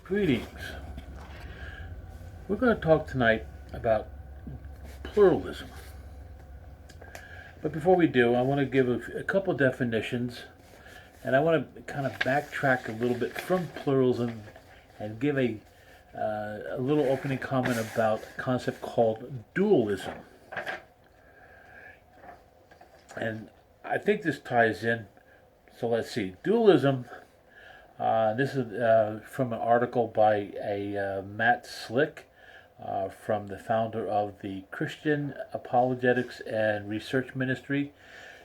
Greetings. We're going to talk tonight about pluralism. But before we do, I want to give a couple definitions, and I want to kind of backtrack a little bit from pluralism and give a little opening comment about a concept called dualism. And I think this ties in. So let's see. Dualism. This is from an article by Matt Slick, from the founder of the Christian Apologetics and Research Ministry.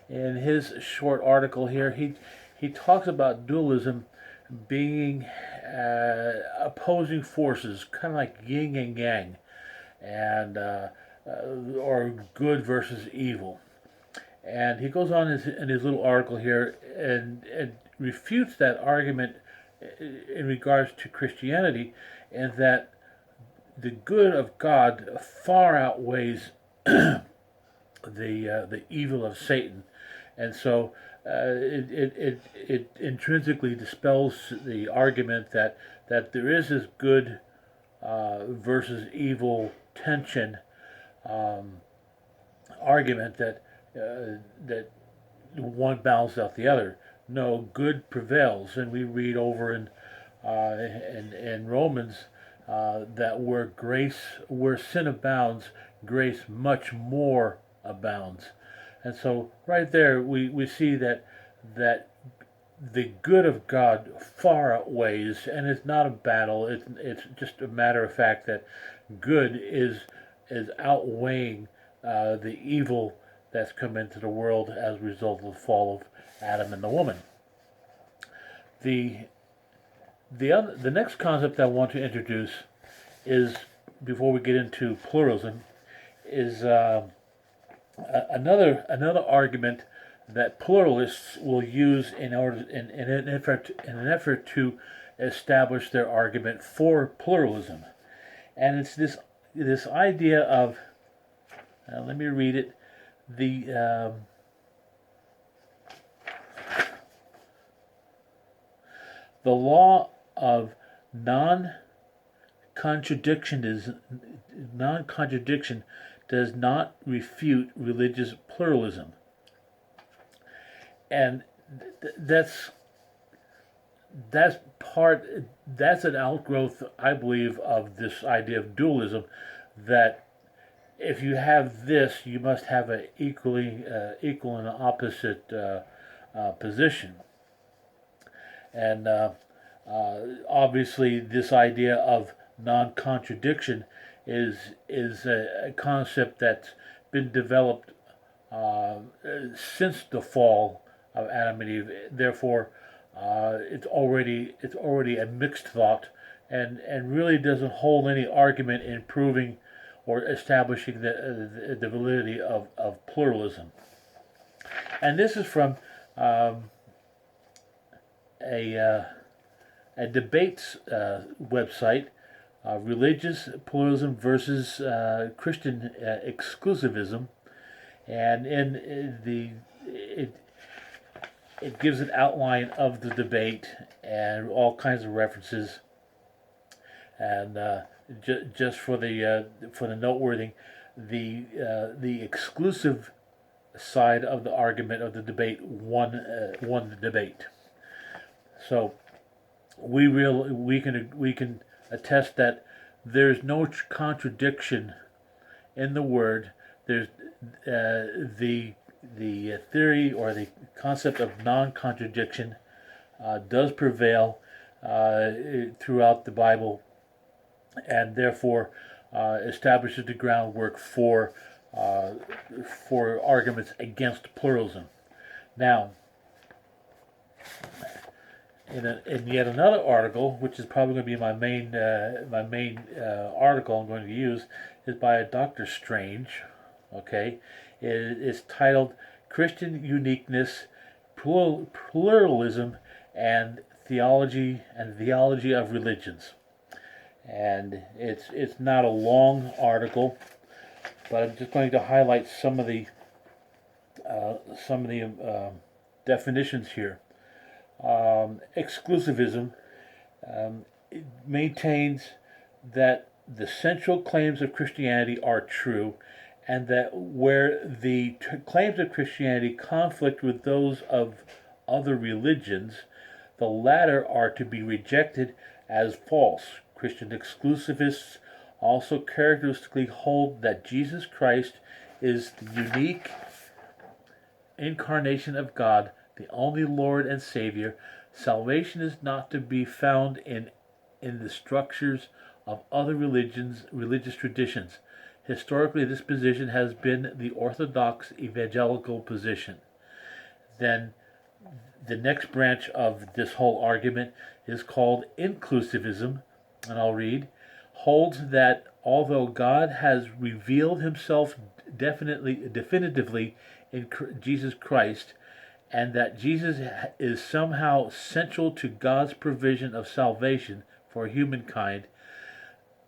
In his short article here, he talks about dualism being opposing forces, kind of like yin and yang, and or good versus evil. And he goes on in his little article here and refutes that argument in regards to Christianity, and that the good of God far outweighs the evil of Satan, and so it intrinsically dispels the argument that there is this good versus evil tension argument that one balances out the other. No, good prevails, and we read over in Romans that where sin abounds, grace much more abounds, and so right there we see that the good of God far outweighs, and it's not a battle. It's just a matter of fact that good is outweighing the evil that's come into the world as a result of the fall of Adam and the woman. The next concept I want to introduce is, before we get into pluralism, is another argument that pluralists will use in an effort to establish their argument for pluralism, and it's this idea of let me read it. The law of non-contradiction does not refute religious pluralism, and that's an outgrowth, I believe, of this idea of dualism, that if you have this, you must have an equal and opposite position. And obviously, this idea of non-contradiction is a concept that's been developed since the fall of Adam and Eve. Therefore, it's already a mixed thought, and really doesn't hold any argument in proving or establishing the validity of pluralism. And this is from a debates website, Religious Pluralism versus Christian Exclusivism, and it gives an outline of the debate and all kinds of references, and just for the noteworthy, the exclusive side of the argument of the debate won the debate. So we can attest that there's no contradiction in the word. There's the theory or the concept of non-contradiction does prevail throughout the Bible, and therefore establishes the groundwork for arguments against pluralism. Now, in yet another article, which is probably going to be my main article I'm going to use, is by a Dr. Strange. Okay, it's titled "Christian Uniqueness, Pluralism, and Theology of Religions." And it's not a long article, but I'm just going to highlight some of the definitions here. Exclusivism maintains that the central claims of Christianity are true, and that where the claims of Christianity conflict with those of other religions, the latter are to be rejected as false. Christian exclusivists also characteristically hold that Jesus Christ is the unique incarnation of God, the only Lord and Savior. Salvation is not to be found in the structures of other religious traditions. Historically, this position has been the Orthodox evangelical position. Then the next branch of this whole argument is called inclusivism, and I'll read, holds that although God has revealed himself definitively in Jesus Christ, and that Jesus is somehow central to God's provision of salvation for humankind,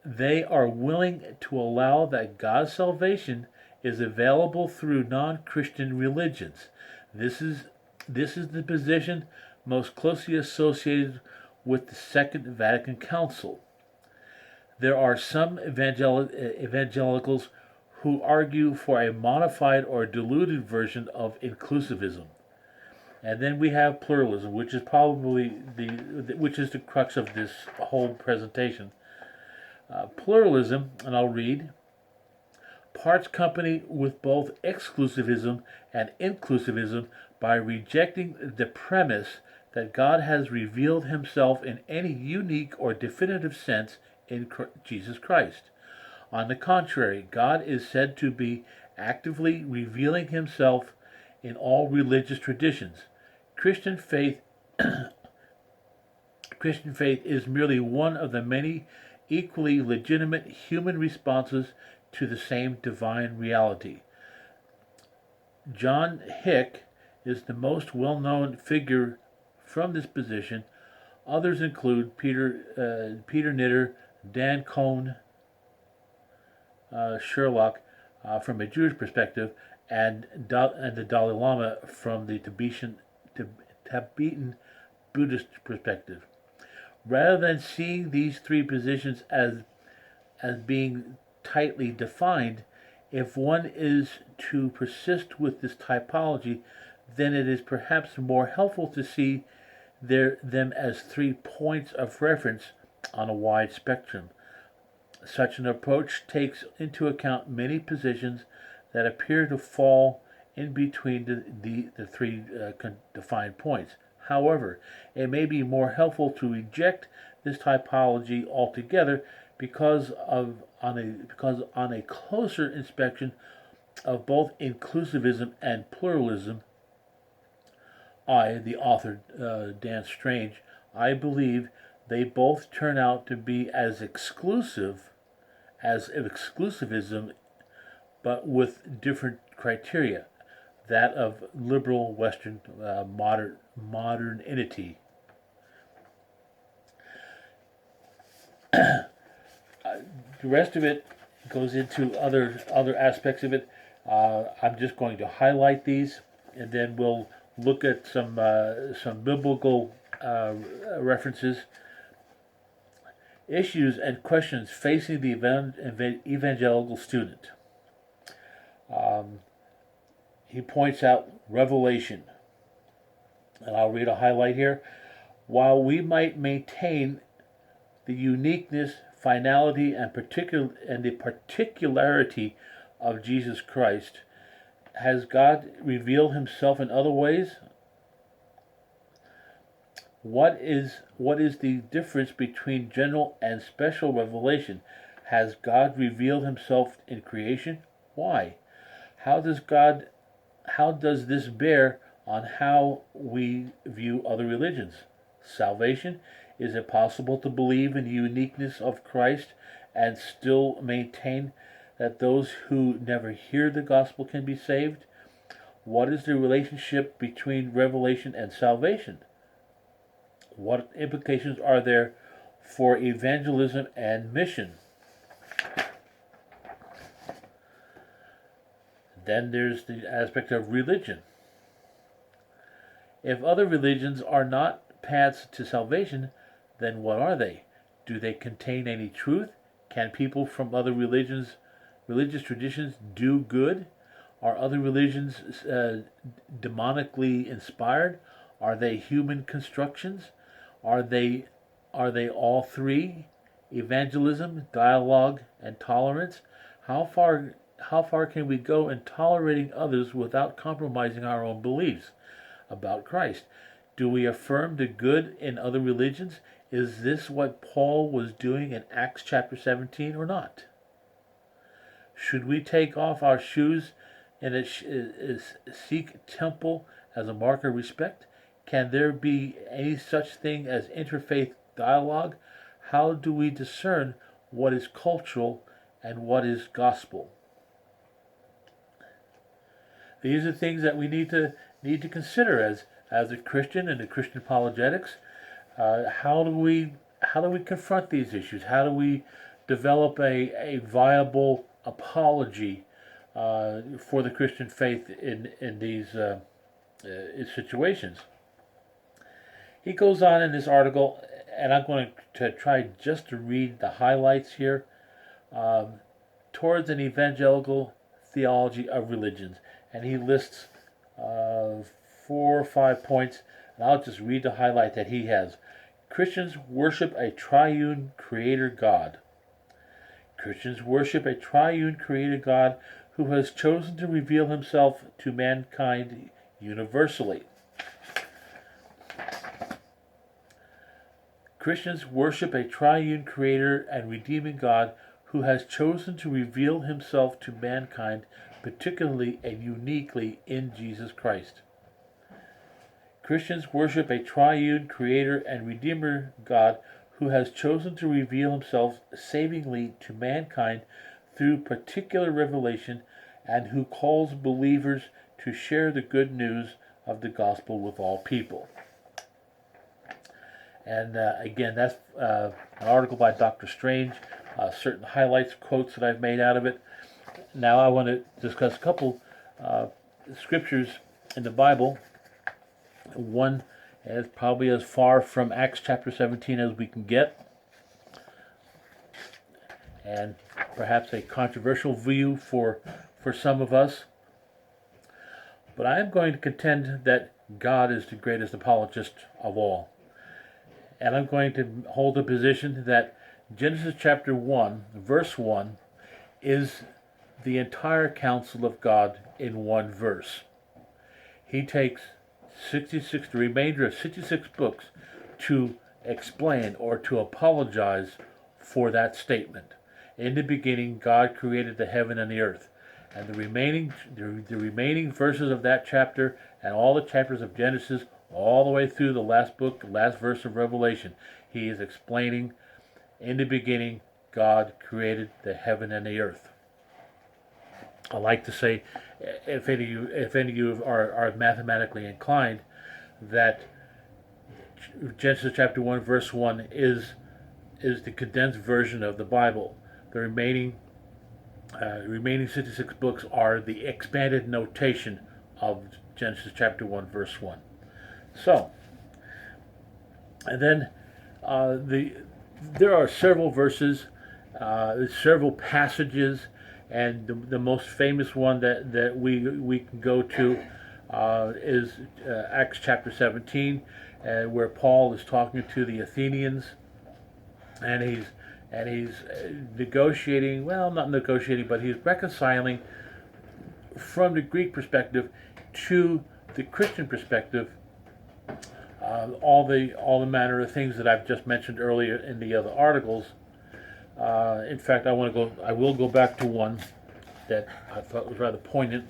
they are willing to allow that God's salvation is available through non-Christian religions. This is the position most closely associated with the Second Vatican Council. There are some evangelicals who argue for a modified or diluted version of inclusivism. And then we have pluralism, which is probably the crux of this whole presentation. Pluralism, and I'll read, parts company with both exclusivism and inclusivism by rejecting the premise that God has revealed himself in any unique or definitive sense in Jesus Christ. On the contrary, God is said to be actively revealing himself in all religious traditions. Christian faith is merely one of the many equally legitimate human responses to the same divine reality. John Hick is the most well-known figure from this position. Others include Peter Knitter, Dan Cohn, Sherlock from a Jewish perspective, and the Dalai Lama from the Tibetan Buddhist perspective. Rather than seeing these three positions as being tightly defined, if one is to persist with this typology, then it is perhaps more helpful to see them as 3 points of reference on a wide spectrum. Such an approach takes into account many positions that appear to fall in between the three defined points. However, it may be more helpful to reject this typology altogether because on a closer inspection of both inclusivism and pluralism, the author, Dan Strange, I believe they both turn out to be as exclusive as exclusivism, but with different criteria, that of liberal Western modernity. The rest of it goes into other aspects of it. I'm just going to highlight these, and then we'll look at some biblical references. Issues and questions facing the evangelical student. He points out revelation, and I'll read a highlight here. While we might maintain the uniqueness, finality, and the particularity of Jesus Christ, has God revealed himself in other ways? What is the difference between general and special revelation? Has God revealed himself in creation? Why? How does this bear on how we view other religions? Salvation? Is it possible to believe in the uniqueness of Christ and still maintain that those who never hear the gospel can be saved? What is the relationship between revelation and salvation? What implications are there for evangelism and mission? Then there's the aspect of religion. If other religions are not paths to salvation, then what are they? Do they contain any truth? Can people from other religious traditions do good? Are other religions demonically inspired? Are they human constructions? Are they all three? Evangelism, dialogue, and tolerance. How far can we go in tolerating others without compromising our own beliefs about Christ? Do we affirm the good in other religions? Is this what Paul was doing in Acts chapter 17 or not? Should we take off our shoes in a Sikh temple as a mark of respect? Can there be any such thing as interfaith dialogue? How do we discern what is cultural and what is gospel? These are things that we need to consider as a Christian and a Christian apologetics. How do we confront these issues? How do we develop a viable apology for the Christian faith in these situations? He goes on in this article, and I'm going to try just to read the highlights here. Towards an evangelical theology of religions, and he lists 4 or 5 points, and I'll just read the highlight that he has. Christians worship a triune creator God. Christians worship a triune creator God who has chosen to reveal himself to mankind universally. Christians worship a triune creator and redeeming God who has chosen to reveal himself to mankind, particularly and uniquely in Jesus Christ. Christians worship a triune creator and redeemer God who has chosen to reveal himself savingly to mankind through particular revelation and who calls believers to share the good news of the gospel with all people. And again, that's an article by Dr. Strange, certain highlights, quotes that I've made out of it. Now I want to discuss a couple scriptures in the Bible. One is probably as far from Acts chapter 17 as we can get, and perhaps a controversial view for some of us. But I am going to contend that God is the greatest apologist of all. And I'm going to hold the position that Genesis chapter 1, verse 1, is the entire counsel of God in one verse. He takes the remainder of 66 books to explain or to apologize for that statement. In the beginning, God created the heaven and the earth. And the remaining verses of that chapter and all the chapters of Genesis all the way through the last book, the last verse of Revelation, he is explaining, in the beginning, God created the heaven and the earth. I like to say, if any of you are mathematically inclined, that Genesis chapter 1, verse 1 is the condensed version of the Bible. The remaining 66 books are the expanded notation of Genesis chapter 1, verse 1. So, and then there are several verses, several passages, and the most famous one that we can go to is Acts chapter 17, where Paul is talking to the Athenians, and he's negotiating, well, not negotiating, but he's reconciling from the Greek perspective to the Christian perspective all the manner of things that I've just mentioned earlier in the other articles. In fact, I will go back to one that I thought was rather poignant.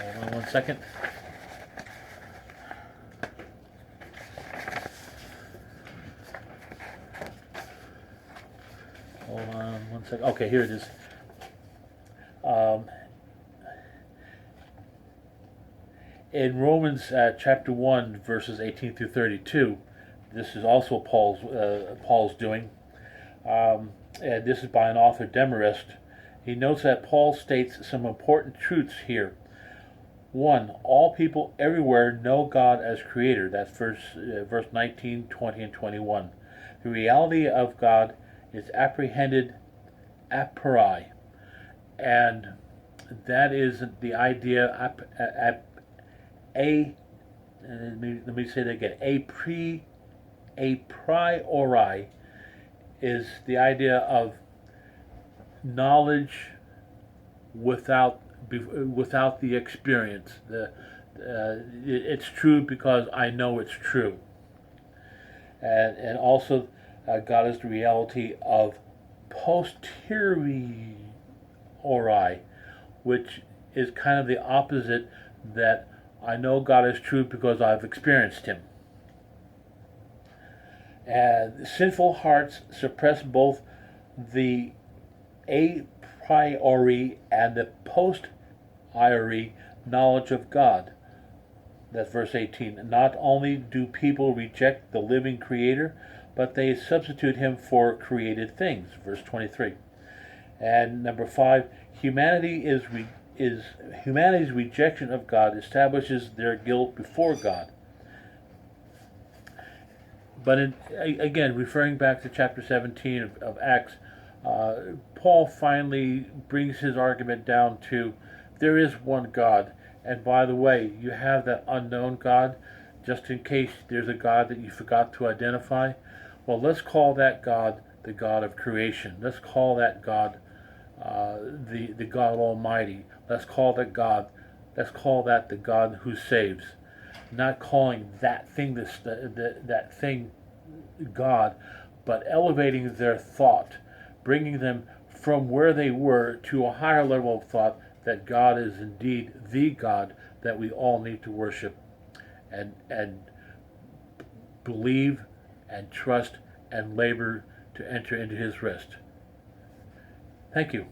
Hold on one second. Hold on one second. Okay, here it is. In Romans chapter 1, verses 18 through 32, this is also Paul's doing, and this is by an author, Demarest. He notes that Paul states some important truths here. 1. All people everywhere know God as creator. That's verse 19, 20, and 21. The reality of God is apprehended a priori, and that is the idea let me say that again. A priori is the idea of knowledge without the experience. It's true because I know it's true, and also God is the reality of posteriori, which is kind of the opposite. That I know God is true because I've experienced Him. And sinful hearts suppress both the a priori and the posteriori knowledge of God. That's verse 18. Not only do people reject the living Creator, but they substitute Him for created things. Verse 23. And number 5, humanity's rejection of God establishes their guilt before God. But again, referring back to chapter 17 of Acts, Paul finally brings his argument down to there is one God. And by the way, you have that unknown God, just in case there's a God that you forgot to identify. Well, let's call that God the God of creation. Let's call that God the God Almighty. Let's call that the God who saves. Not calling that thing that thing God, but elevating their thought, bringing them from where they were to a higher level of thought that God is indeed the God that we all need to worship and believe and trust and labor to enter into His rest. Thank you.